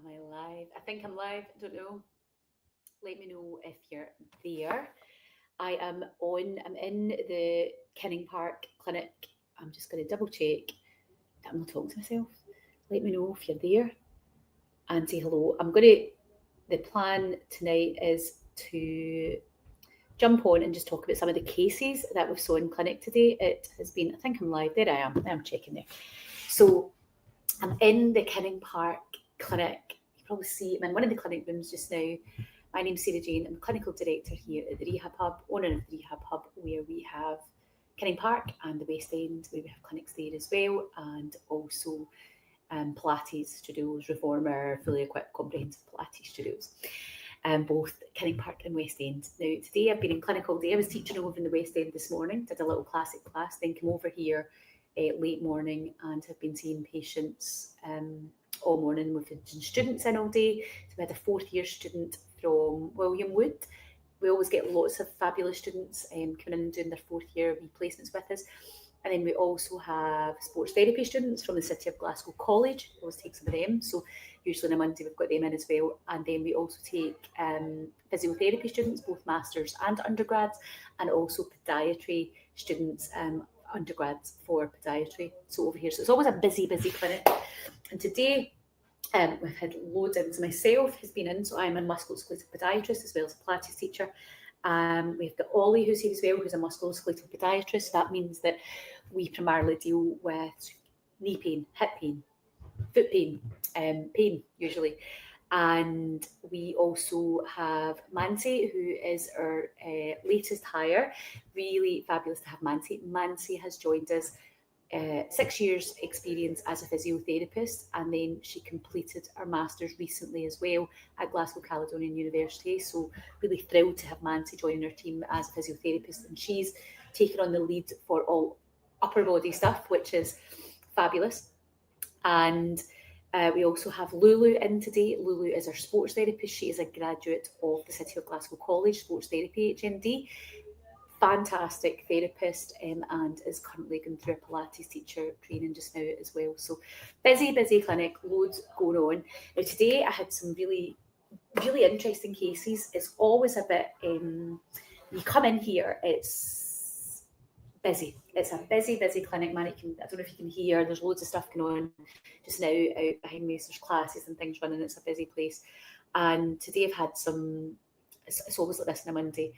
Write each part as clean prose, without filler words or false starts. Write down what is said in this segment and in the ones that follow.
Am I live? I think I'm live. I don't know. Let me know if you're there. I'm in the Kinning Park Clinic. I'm just going to double check that I'm not talking to myself. Let me know if you're there and say hello. The plan tonight is to jump on and just talk about some of the cases that we've saw in clinic today. It has been, I think I'm live. There I am. I'm checking there. So I'm in the Kinning Park Clinic. You probably see I'm in one of the clinic rooms just now. My name's Sarah Jane. I'm clinical director here at the Rehab Hub, owner of the Rehab Hub, where we have Kinning Park and the West End, where we have clinics there as well, and also Pilates studios, reformer, fully equipped comprehensive Pilates studios, both Kinning Park and West End. Now, today I've been in clinic all day. I was teaching over in the West End this morning, did a little classic class, then came over here late morning and have been seeing patients all morning. We've had students in all day. So we had a fourth year student from William Wood. We always get lots of fabulous students coming in and doing their fourth year replacements with us. And then we also have sports therapy students from the City of Glasgow College. We always take some of them. So usually on a Monday we've got them in as well. And then we also take physiotherapy students, both masters and undergrads, and also podiatry students, undergrads for podiatry. So over here, so it's always a busy clinic. And today we've had loads in. So myself has been in, so I'm a musculoskeletal podiatrist as well as a Pilates teacher. We've got Ollie who's here as well, who's a musculoskeletal podiatrist. That means that we primarily deal with knee pain, hip pain, foot pain, pain usually. And we also have Mansi, who is our latest hire. Really fabulous to have Mansi. Mansi has joined us 6 years experience as a physiotherapist, and then she completed her master's recently as well at Glasgow Caledonian University. So really thrilled to have Mansi joining our team as a physiotherapist, and she's taken on the lead for all upper body stuff, which is fabulous. And we also have Lulu in today. Lulu is our sports therapist. She is a graduate of the City of Glasgow College Sports Therapy HND. Fantastic therapist, and is currently going through a Pilates teacher training just now as well. So busy clinic, loads going on. Now today I had some really interesting cases. It's always a bit, you come in here, it's busy. It's a busy clinic, man. I don't know if you can hear, there's loads of stuff going on just now out behind me. So there's classes and things running. It's a busy place. And today I've had it's always like this on a Monday.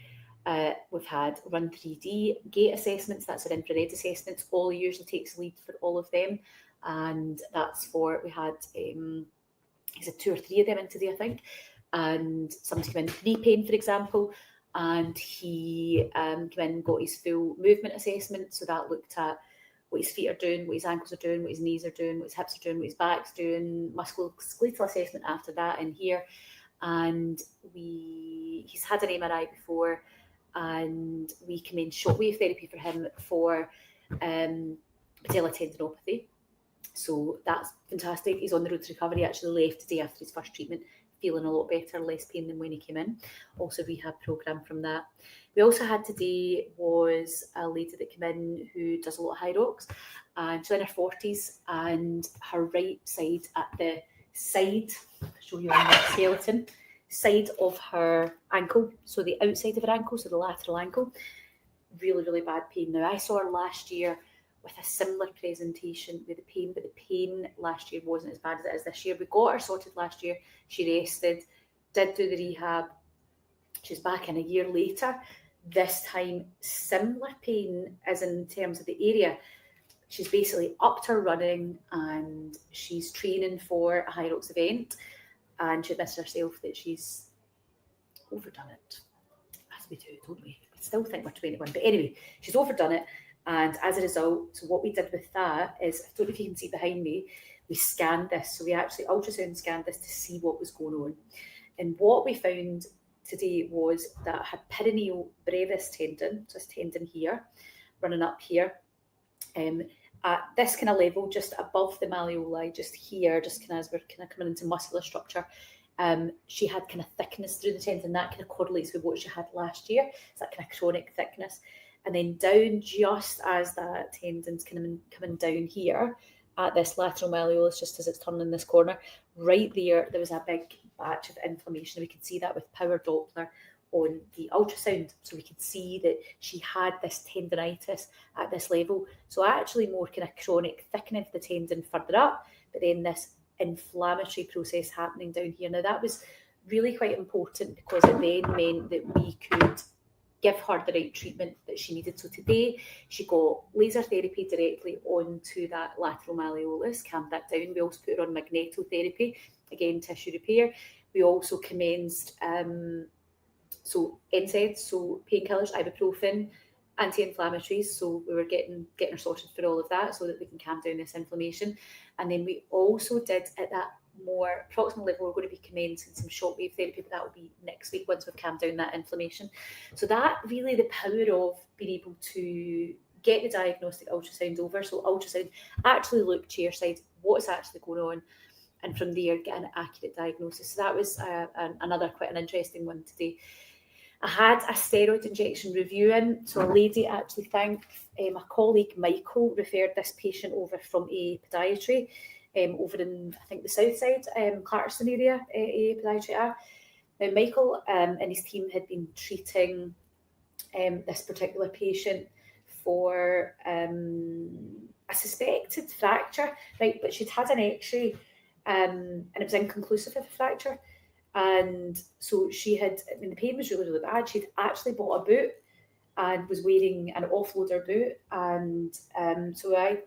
We've had Run 3D gait assessments, that's our infrared assessments. Ollie usually takes lead for all of them, and we had he's had 2 or 3 of them in today, I think. And somebody came in with knee pain, for example, and he came in and got his full movement assessment. So that looked at what his feet are doing, what his ankles are doing, what his knees are doing, what his hips are doing, what his back's doing, musculoskeletal assessment after that in here. And he's had an MRI before, and we commend shockwave therapy for him for patellar tendinopathy. So that's fantastic. He's on the road to recovery. He actually left today after his first treatment, feeling a lot better, less pain than when he came in. Also rehab programme from that. We also had today was a lady that came in who does a lot of high rocks, and she's in her 40s, and her right side at the side, I'll show you on the skeleton, side of her ankle, so the outside of her ankle, so the lateral ankle, really bad pain. Now I saw her last year with a similar presentation with the pain, but the pain last year wasn't as bad as it is this year. We got her sorted last year, she rested, did do the rehab, she's back in a year later. This time similar pain as in terms of the area. She's basically upped her running and she's training for a high rocks event, and she admits herself that she's overdone it, as we do, don't we? We still think we're 21, but anyway, she's overdone it. And as a result, so what we did with that is, I don't know if you can see behind me, we scanned this. So we actually ultrasound scanned this to see what was going on. And what we found today was that her perineal brevis tendon, so this tendon here, running up here, at this kind of level, just above the malleoli, just here, just kind of as we're kind of coming into muscular structure, she had kind of thickness through the tendon. That kind of correlates with what she had last year. It's that kind of chronic thickness. And then down, just as that tendon's kind of coming down here, at this lateral malleolus, just as it's turning this corner, right there was a big batch of inflammation. We could see that with power Doppler on the ultrasound. So we could see that she had this tendinitis at this level. So actually more kind of chronic thickening of the tendon further up, but then this inflammatory process happening down here. Now that was really quite important because it then meant that we could give her the right treatment that she needed. So today she got laser therapy directly onto that lateral malleolus, calmed that down. We also put her on magnetotherapy, again tissue repair. We also commenced so NSAIDs, so painkillers, ibuprofen, anti-inflammatories. So we were getting her sorted for all of that so that we can calm down this inflammation. And then we also did at that more proximal level, we're going to be commencing some shockwave therapy, but that will be next week once we've calmed down that inflammation. So that really the power of being able to get the diagnostic ultrasound over. So ultrasound, actually look chairside, what's actually going on, and from there get an accurate diagnosis. So that was another quite an interesting one today. I had a steroid injection review in, so a lady actually thanked my colleague Michael referred this patient over from a podiatry over in, I think, the south side, Clarkston area, a podiatry are. Now Michael and his team had been treating this particular patient for a suspected fracture, right, but she'd had an x-ray and it was inconclusive of a fracture. And so she had, I mean, the pain was really, really bad. She'd actually bought a boot and was wearing an offloader boot. And so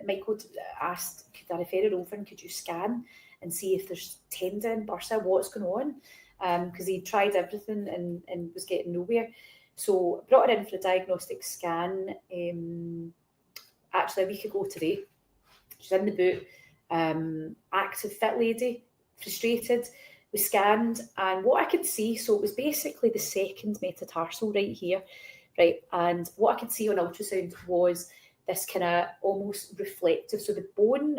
Michael asked, could I refer her over and could you scan and see if there's tendon, bursa, what's going on? Because he tried everything and was getting nowhere. So brought her in for a diagnostic scan actually a week ago today. She's in the boot, active, fit lady, frustrated. We scanned, and what I could see, so it was basically the second metatarsal right here, right? And what I could see on ultrasound was this kind of almost reflective. So the bone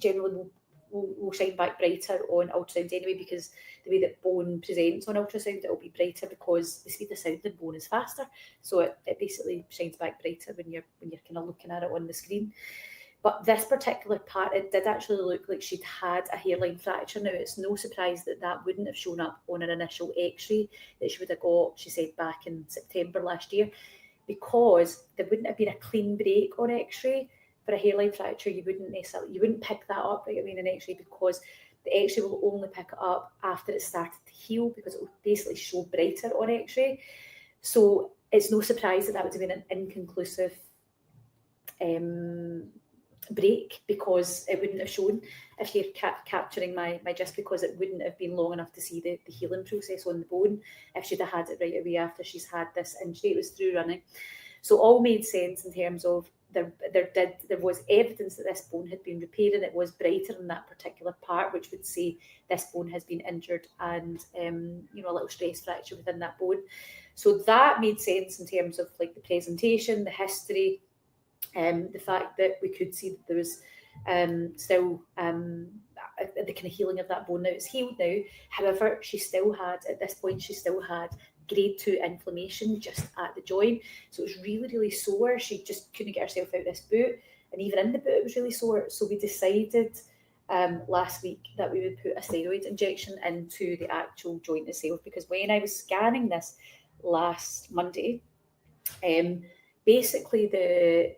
generally will shine back brighter on ultrasound anyway, because the way that bone presents on ultrasound, it will be brighter because the speed of sound in bone is faster. So it basically shines back brighter when you're kind of looking at it on the screen. But this particular part, it did actually look like she'd had a hairline fracture. Now, it's no surprise that that wouldn't have shown up on an initial x-ray that she would have got, she said, back in September last year, because there wouldn't have been a clean break on x-ray. For a hairline fracture, you wouldn't pick that up, right, an x-ray, because the x-ray will only pick it up after it started to heal, because it will basically show brighter on x-ray. So it's no surprise that that would have been an inconclusive break, because it wouldn't have shown, if you're capturing my gist, because it wouldn't have been long enough to see the healing process on the bone if she'd have had it right away after she's had this injury. It was through running. So all made sense in terms of there was evidence that this bone had been repaired and it was brighter in that particular part, which would say this bone has been injured and a little stress fracture within that bone. So that made sense in terms of like the presentation, the history, the fact that we could see that there was still the kind of healing of that bone. Now it's healed now. However, at this point she still had grade 2 inflammation just at the joint. So it was really, really sore. She just couldn't get herself out of this boot. And even in the boot, it was really sore. So we decided last week that we would put a steroid injection into the actual joint itself, because when I was scanning this last Monday, basically the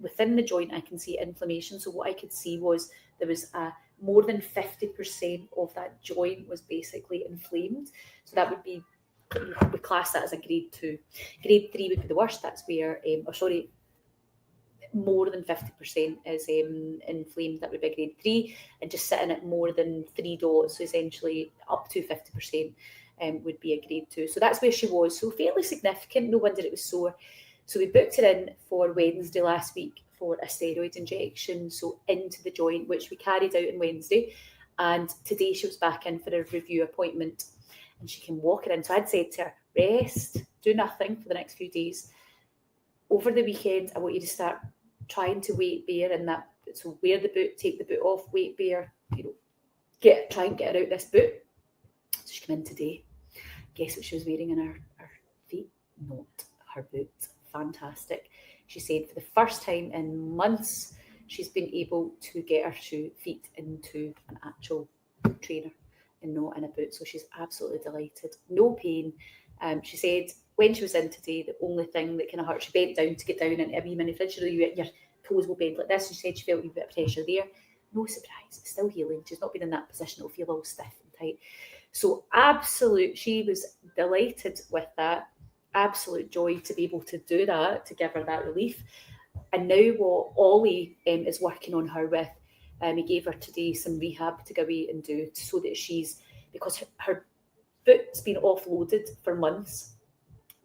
within the joint I can see inflammation. So what I could see was there was more than 50% of that joint was basically inflamed. So that would be, we class that as a grade 2. Grade 3 would be the worst. That's where, more than 50% is inflamed. That would be grade 3, and just sitting at more than 3 dots, so essentially up to 50%, would be a grade 2. So that's where she was. So fairly significant. No wonder it was sore. So we booked her in for Wednesday last week for a steroid injection, so into the joint, which we carried out on Wednesday. And today she was back in for a review appointment, and she can walk her in. So I'd said to her, rest, do nothing for the next few days. Over the weekend, I want you to start trying to weight bear in that. So wear the boot, take the boot off, weight bear, try and get her out this boot. So she came in today. Guess what she was wearing in her feet? Not her boot. Fantastic. She said for the first time in months, she's been able to get her feet into an actual trainer and not in a boot. So she's absolutely delighted. No pain. She said when she was in today, the only thing that kind of hurt, she bent down to get down into a wee mini fridge. Your toes will bend like this. And she said she felt a wee bit of pressure there. No surprise, it's still healing. She's not been in that position. It'll feel all stiff and tight. So she was delighted with that. Absolute joy to be able to do that, to give her that relief. And now what Ollie is working on her with, he gave her today some rehab to go away and do, so that because her foot's been offloaded for months,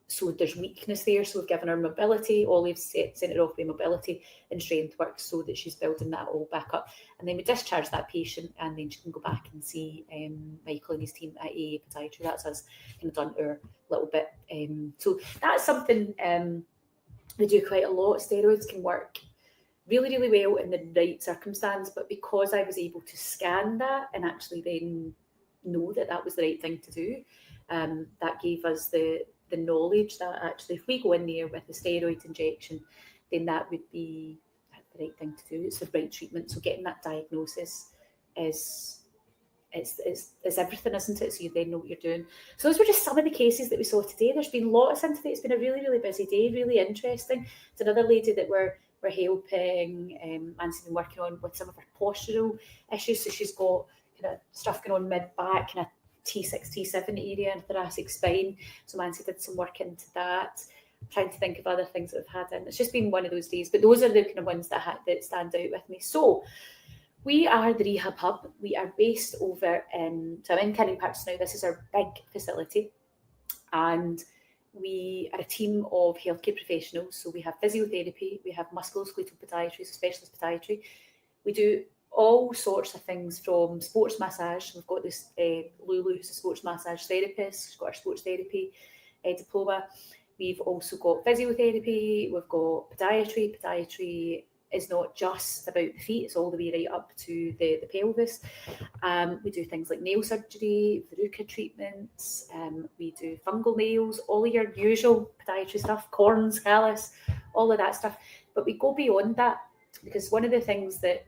so there's weakness there. So we've given her mobility. Ollie's sent her off with mobility and strength work, so that she's building that all back up. And then we discharge that patient, and then she can go back and see Michael and his team at AA Podiatry. That's us kind of done our little bit. So that's something we do quite a lot. Steroids can work really, really well in the right circumstance, but because I was able to scan that and actually then know that that was the right thing to do, that gave us the knowledge that actually if we go in there with a steroid injection, then that would be the right thing to do. It's the right treatment. So getting that diagnosis is everything, isn't it? So you then know what you're doing. So those were just some of the cases that we saw today. There's been lots in today. It's been a really, really busy day, really interesting. It's another lady that we're helping. Nancy's been working on with some of her postural issues. So she's got kind of stuff going on mid-back, kind of T6, T7 area and thoracic spine. So Nancy did some work into that. I'm trying to think of other things that we've had in. It's just been one of those days, but those are the kind of ones that stand out with me. So we are the Rehab Hub. We are based over so I'm in Canning Park now. This is our big facility, and we are a team of healthcare professionals. So we have physiotherapy, we have musculoskeletal podiatry, so specialist podiatry. We do all sorts of things, from sports massage. We've got this Lulu, who's a sports massage therapist. She's got our sports therapy diploma. We've also got physiotherapy. We've got podiatry. Podiatry is not just about the feet, it's all the way right up to the pelvis. We do things like nail surgery, verruca treatments, we do fungal nails, all of your usual podiatry stuff, corns, callus, all of that stuff. But we go beyond that, because one of the things that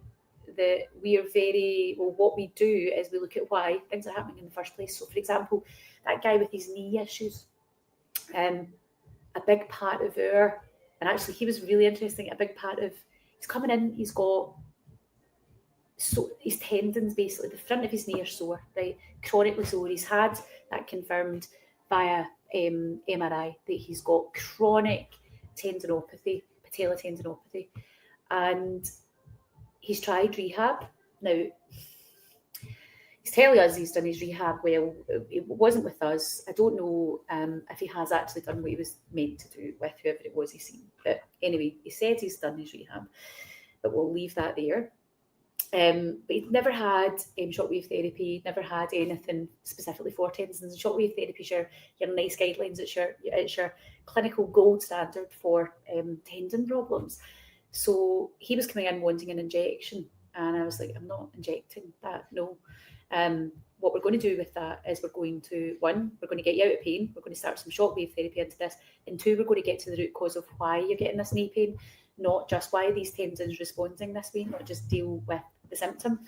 we are what we do is we look at why things are happening in the first place. So for example, that guy with his knee issues, a big part of and actually he was really interesting, a big part of, he's coming in, he's got his tendons, basically the front of his knee are sore, right, chronically sore. He's had that confirmed via MRI that he's got chronic tendinopathy, patella tendinopathy, and he's tried rehab. Now, he's telling us he's done his rehab well. It wasn't with us. I don't know if he has actually done what he was meant to do with whoever it was he's seen. But anyway, he said he's done his rehab, but we'll leave that there. But he'd never had shockwave therapy, never had anything specifically for tendons. And shockwave therapy is your NICE guidelines. It's your clinical gold standard for tendon problems. So he was coming in wanting an injection, and I was like, I'm not injecting that, no. What we're going to do with that is we're going to get you out of pain. We're going to start some shockwave therapy into this, and 2, we're going to get to the root cause of why you're getting this knee pain, not just why these tendons responding this way, not just deal with the symptom.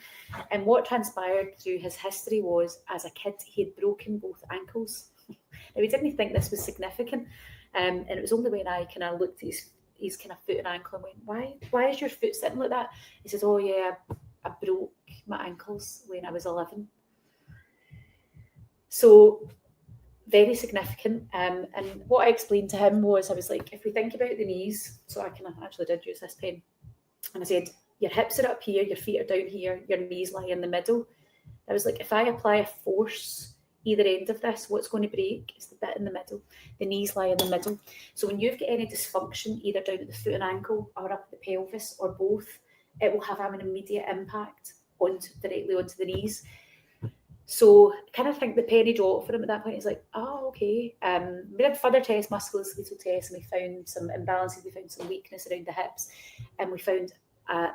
And what transpired through his history was, as a kid, he had broken both ankles. Now, we didn't think this was significant, and it was only when I kind of looked at his kind of foot and ankle and went, why is your foot sitting like that? He says, oh yeah, I broke my ankles when I was 11. So very significant. And what I explained to him was, I was like, if we think about the knees, so I kind of actually did use this pen, and I said, your hips are up here, your feet are down here, your knees lie in the middle. I was like, if I apply a force either end of this, what's going to break is the bit in the middle. The knees lie in the middle. So when you've got any dysfunction, either down at the foot and ankle or up at the pelvis or both, it will have an immediate impact directly onto the knees. So I kind of think the penny dropped for him at that point. He's like, oh, okay. We did further tests, musculoskeletal tests, and we found some imbalances. We found some weakness around the hips, and we found an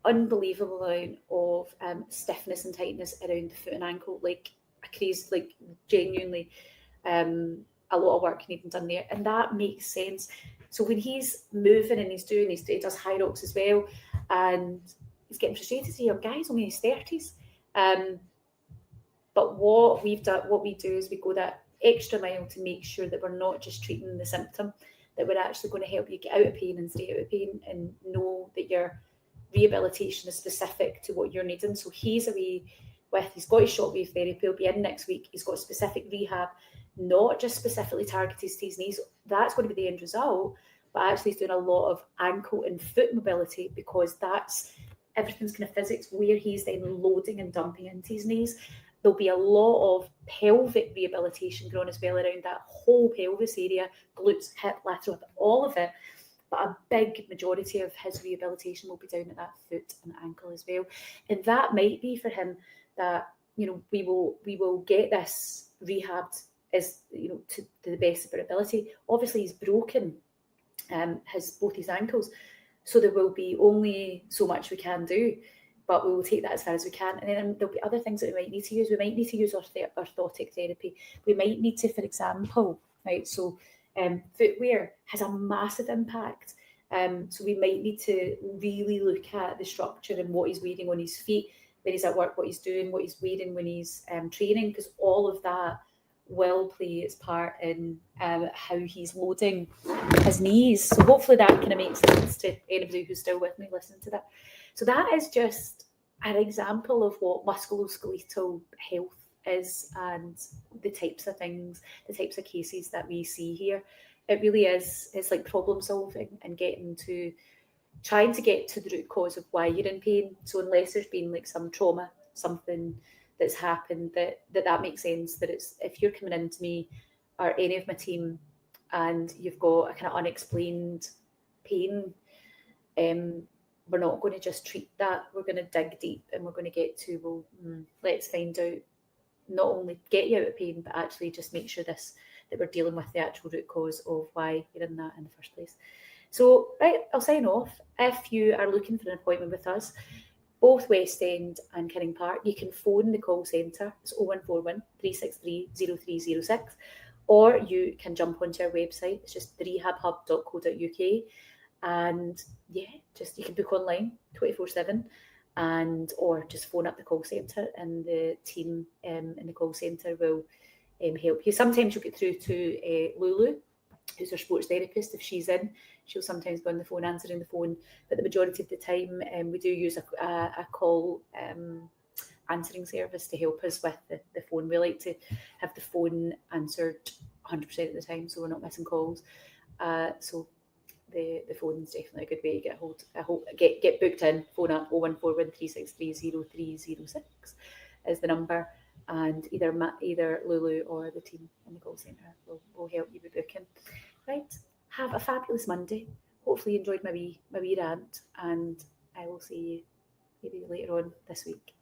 unbelievable amount of stiffness and tightness around the foot and ankle, like a crazy, like genuinely a lot of work needing done there. And that makes sense. So when he's moving and he does high rocks as well, and he's getting frustrated. He's a young guy, he's only in his 30s. But what we do is we go that extra mile to make sure that we're not just treating the symptom, that we're actually going to help you get out of pain and stay out of pain, and know that your rehabilitation is specific to what you're needing. So he's away he's got his shockwave therapy, he'll be in next week. He's got specific rehab, not just specifically targeted to his knees. That's going to be the end result, but actually he's doing a lot of ankle and foot mobility, because that's everything's kind of physics, where he's then loading and dumping into his knees. There'll be a lot of pelvic rehabilitation going on as well around that whole pelvis area, glutes, hip, lateral, all of it. But a big majority of his rehabilitation will be down at that foot and ankle as well. And that might be for him that, we will get this rehabbed as, to the best of our ability. Obviously, he's broken both his ankles, so there will be only so much we can do, but we will take that as far as we can. And then there'll be other things that we might need to use. We might need to use orthotic therapy. We might need to, for example, right, so footwear has a massive impact. So we might need to really look at the structure and what he's wearing on his feet when he's at work, what he's doing, what he's wearing when he's training, because all of that will play its part in how he's loading his knees. So hopefully that kind of makes sense to anybody who's still with me listening to that. So that is just an example of what musculoskeletal health is, and the types of things, the types of cases that we see here. It really is, it's like problem solving and trying to get to the root cause of why you're in pain. So unless there's been like some trauma, something that's happened, that makes sense, that it's, if you're coming in to me or any of my team and you've got a kind of unexplained pain, we're not going to just treat that. We're going to dig deep, and we're going to get to, well, let's find out, not only get you out of pain, but actually just make sure that we're dealing with the actual root cause of why you're in that in the first place. So, right, I'll sign off. If you are looking for an appointment with us, both West End and Kinning Park, you can phone the call centre. It's 0141 363 0306, or you can jump onto our website. It's just therehabhub.co.uk, and yeah, just you can book online 24/7, or just phone up the call centre, and the team in the call centre will help you. Sometimes you'll get through to Lulu, who's our sports therapist. If she's in, she'll sometimes be on the phone answering the phone, but the majority of the time we do use a call answering service to help us with the phone. We like to have the phone answered 100% of the time, so we're not missing calls. So the phone is definitely a good way to get hold. Get booked in. Phone up 0141 363 0306 is the number, and either Lulu or the team in the call centre will help you with booking. Right, have a fabulous Monday. Hopefully you enjoyed my wee rant, and I will see you maybe later on this week.